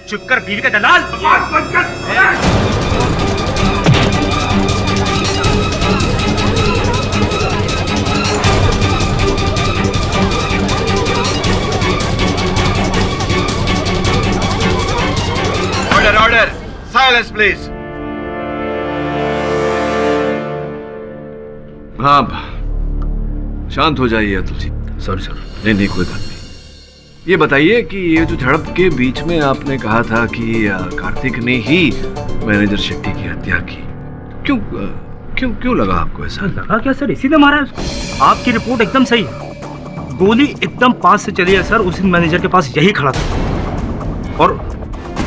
चुप कर बीवी का दलाल। Silence please. हाँ, शांत हो जाइए अतुल जी। Sorry sir. नहीं, कोई बात नहीं। ये बताइए कि ये जो झड़प के बीच में आपने कहा था कि कार्तिक ने ही मैनेजर शेट्टी की हत्या की, क्यों लगा आपको ऐसा? लगा क्या सर? इसी ने मारा है उसको। आपकी रिपोर्ट एकदम सही है। गोली एकदम पास से चली है सर। उस दिन मैनेजर के पास यही खड़ा था और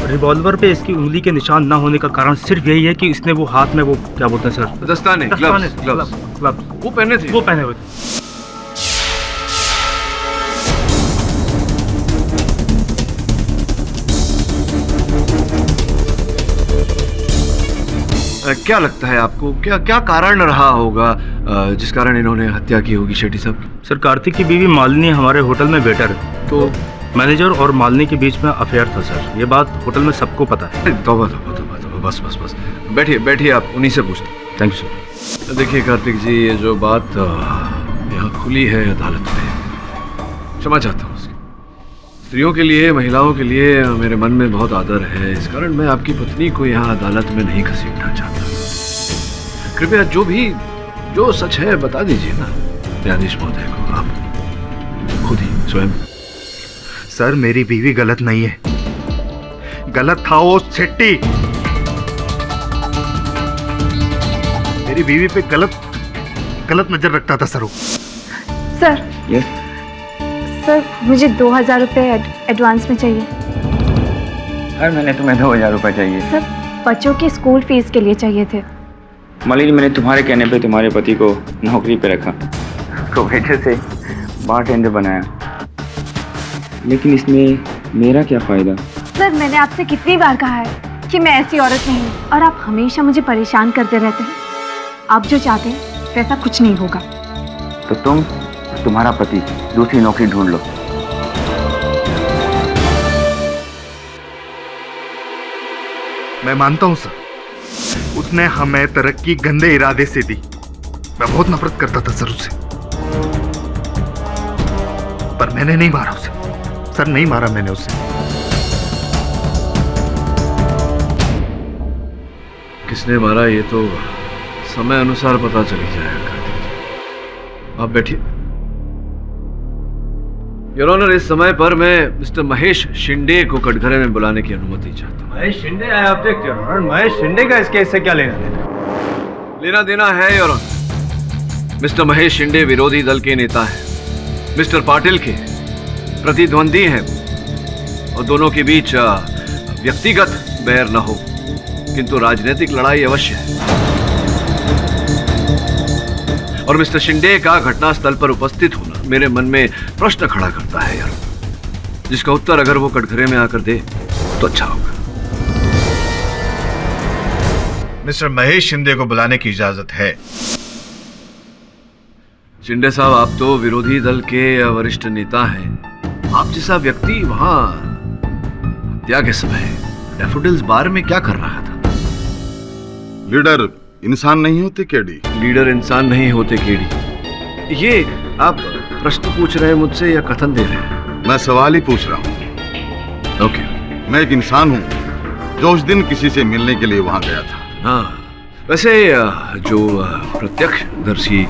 रिवॉल्वर पे इसकी उंगली के निशान ना होने का कारण सिर्फ यही है कि इसने वो हाथ में वो क्या बोलते हैं सर, दस्ताने, ग्लव्स वो पहने थे। वो पहने हुए थे। क्या लगता है आपको, क्या कारण रहा होगा जिस कारण इन्होंने हत्या की होगी शेट्टी साहब? सर, कार्तिक की बीवी मालिनी हमारे होटल में वेटर है, तो मैनेजर और मालिनी के बीच में अफेयर था सर। ये बात होटल में सबको पता है। तौबा, बस बैठिए आप उन्हीं से पूछते। Thank you sir. देखिए कार्तिक जी, ये जो बात यहाँ खुली है अदालत में, क्षमा चाहता हूँ। स्त्रियों के लिए, महिलाओं के लिए मेरे मन में बहुत आदर है, इस कारण मैं आपकी पत्नी को यहाँ अदालत में नहीं घसीटना चाहता। कृपया जो सच है बता दीजिए ना न्यायाधीश महोदय को, आप खुद ही स्वयं। सर, मेरी बीवी गलत नहीं है, गलत था वो शेट्टी। मेरी बीवी पे गलत नजर रखता था सर वो। सर, सर मुझे 2000 रुपये एडवांस में चाहिए। हर महीने तुम्हें 2000 रुपये चाहिए? सर, बच्चों की स्कूल फीस के लिए चाहिए थे। मालिनी, मैंने तुम्हारे कहने पे तुम्हारे पति को नौकरी पे रखा, उसको वेटर से बारटेंडर बनाया, लेकिन इसमें मेरा क्या फायदा? सर, मैंने आपसे कितनी बार कहा है कि मैं ऐसी औरत नहीं हूँ और आप हमेशा मुझे परेशान करते रहते हैं। आप जो चाहते हैं वैसा कुछ नहीं होगा। तो तुम्हारा पति दूसरी नौकरी ढूंढ लो। मैं मानता हूं सर, उसने हमें तरक्की गंदे इरादे से दी। मैं बहुत नफरत करता था सर उससे, पर मैंने नहीं मारा उसे। सर, नहीं मारा मैंने उसे। किसने मारा ये तो समय अनुसार पता चली जाएगा कार्तिक जी। आप बैठिए। योर ऑनर, इस समय पर मैं मिस्टर महेश शिंदे को कटघरे में बुलाने की अनुमति चाहता हूँ। Mahesh Shinde, I object your honour. Mahesh Shinde का इस केस से क्या लेना देना है your honour. Mister Mahesh Shinde विरोधी दल के नेता हैं, मिस्टर पाटिल के प्रतिद्वंदी हैं, और दोनों के बीच व्यक्तिगत बैर न हो किंतु राजनीतिक लड़ाई अवश्य है। और मिस्टर शिंदे का घटनास्थल पर उपस्थित होना मेरे मन में प्रश्न खड़ा करता है यार, जिसका उत्तर अगर वो कटघरे में आकर दे तो अच्छा होगा। मिस्टर महेश शिंदे को बुलाने की इजाजत है। शिंदे साहब, आप तो विरोधी दल के वरिष्ठ नेता हैं। आप जैसा व्यक्ति वहां हत्या के समय डैफोडिल्स बार में क्या कर रहा था? लीडर इंसान नहीं होते केडी। लीडर इंसान नहीं होते केडी। ये आप प्रश्न पूछ रहे हैं मुझसे या कथन दे रहे हैं? मैं सवाल ही पूछ रहा हूँ। ओके। मैं एक इंसान हूँ जो उस दिन किसी से मिलने के लिए वहां गया था। हाँ, वैसे जो प्रत्यक्षदर्शी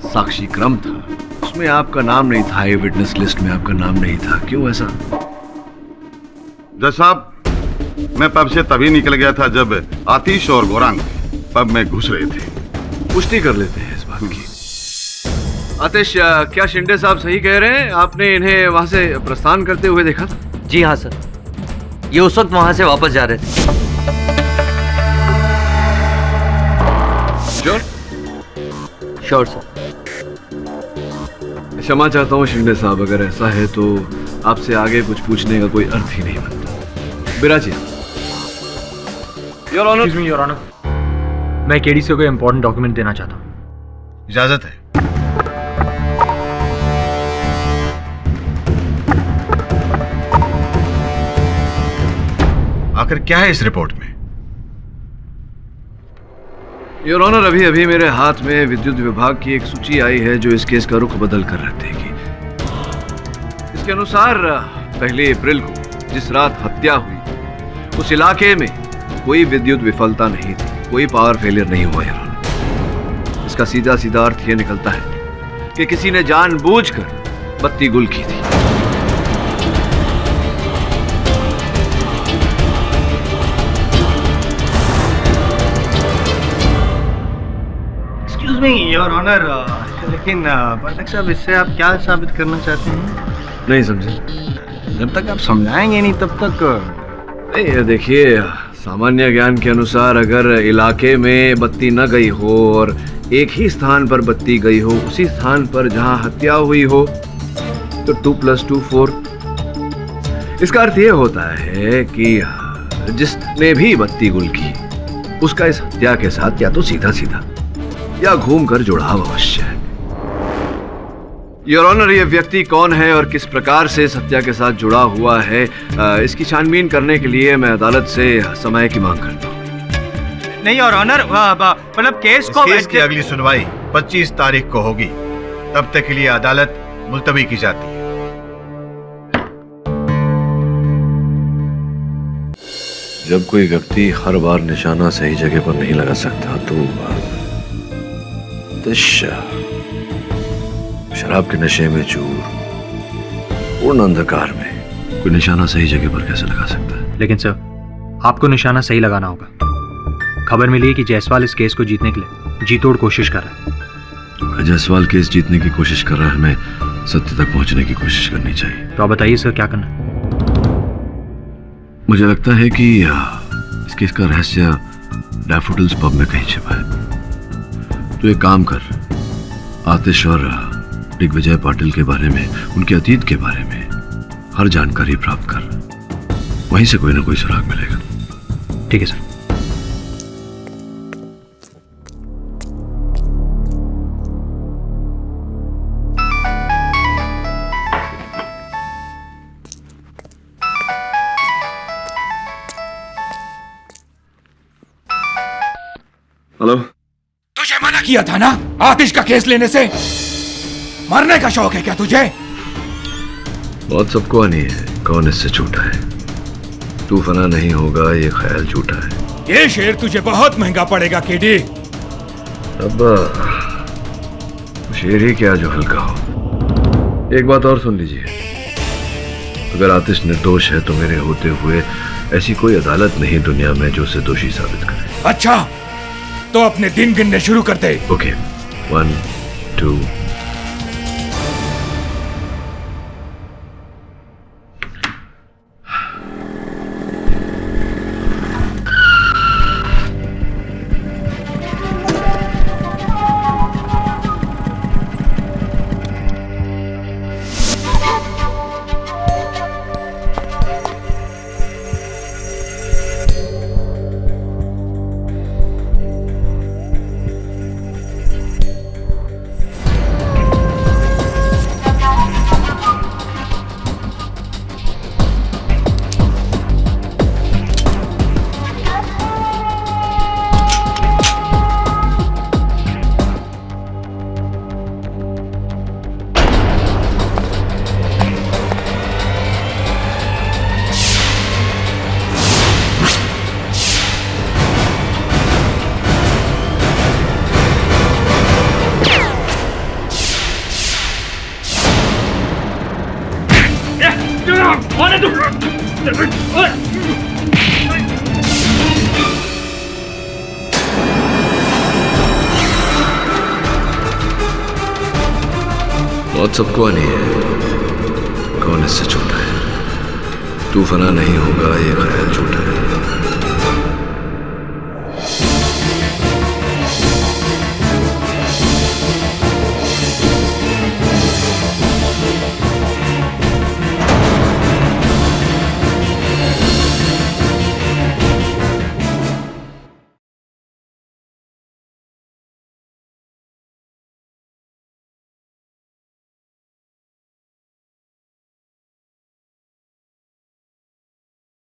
साक्षी क्रम था उसमें आपका नाम नहीं था, ये विटनेस लिस्ट में आपका नाम नहीं था, क्यों ऐसा? जज साहब, मैं पब से तभी निकल गया था जब आतिश और गौरांग पब में घुस रहे थे। पुष्टि कर लेते हैं इस बात की। आतिश, क्या शिंदे साहब सही कह रहे हैं? आपने इन्हें वहां से प्रस्थान करते हुए देखा था? जी हाँ सर, ये उस वक्त वहां से वापस जा रहे थे। Sure sir. क्षमा चाहता हूँ शिंदे साहब, अगर ऐसा है तो आपसे आगे कुछ पूछने का कोई अर्थ ही नहीं बनता। बिराजी। योर ऑनर, मैं केडीसी को इंपॉर्टेंट डॉक्यूमेंट देना चाहता हूँ। इजाजत है। आखिर क्या है इस रिपोर्ट में? योर ऑनर, अभी अभी मेरे हाथ में विद्युत विभाग की एक सूची आई है जो इस केस का रुख बदल कर रख देगी। इसके अनुसार 1 अप्रैल को जिस रात हत्या हुई उस इलाके में कोई विद्युत विफलता नहीं थी, कोई पावर फेलियर नहीं हुआ योर ऑनर। इसका सीधा सीधा अर्थ यह निकलता है कि किसी ने जानबूझकर बत्ती गुल की थी। एक्सक्यूज मी योर ऑनर, लेकिन पाठक साहब इससे आप क्या साबित करना चाहते हैं? नहीं समझे? जब तक आप समझाएंगे नहीं तब तक नहीं, ये देखिए, सामान्य ज्ञान के अनुसार अगर इलाके में बत्ती न गई हो और एक ही स्थान पर बत्ती गई हो, उसी स्थान पर जहां हत्या हुई हो, तो 2 + 2 4। इसका अर्थ यह होता है कि जिसने भी बत्ती गुल की उसका इस हत्या के साथ या तो सीधा सीधा या घूमकर जुड़ाव अवश्य है। योर ऑनर, ये व्यक्ति कौन है और किस प्रकार से इस हत्या के साथ जुड़ा हुआ है, इसकी छानबीन करने के लिए मैं अदालत से समय की मांग करता हूँ। नहीं योर ऑनर, मतलब केस की अगली सुनवाई 25 तारीख को होगी। तब तक के लिए अदालत मुलतवी की जाती है। जब कोई व्यक्ति हर बार निशाना सही जगह पर नहीं लगा सकता तो शराब के नशे में चूर, पूर्ण अंधकार में कोई निशाना सही जगह पर कैसे लगा सकता है? लेकिन सर, आपको निशाना सही लगाना होगा। खबर मिली है कि जायसवाल इस केस को जीतने के लिए जी तोड़ कोशिश कर रहा है। जायसवाल केस जीतने की कोशिश कर रहा है, हमें सत्य तक पहुंचने की कोशिश करनी चाहिए। तो आप बताइए सर, क्या करना है? मुझे लगता है कि इस केस का रहस्य डैफोडिल्स पब में कहीं छिपा है। तो एक काम कर, आतिश और दिग्विजय पाटिल के बारे में, उनके अतीत के बारे में हर जानकारी प्राप्त कर। वहीं से कोई ना कोई सुराग मिलेगा। ठीक है सर। हेलो, तुझे मना किया था ना आतिश का केस लेने से? मरने का शौक है क्या तुझे? बहुत सबको आनी है, कौन इससे छूटा है? तू फना नहीं होगा, ये ख्याल झूठा है। ये शेर तुझे बहुत महंगा पड़ेगा केडी। अब शेर ही क्या जो हल्का हो। एक बात और सुन लीजिए, अगर आतिश निर्दोष है तो मेरे होते हुए ऐसी कोई अदालत नहीं दुनिया में जो उसे दोषी साबित करे। अच्छा, तो अपने दिन गिनने शुरू कर दे। ओके, 1 2 बहुत सबको आनी है, कौन इससे छूटा है? तू फना नहीं होगा, ये ख्याल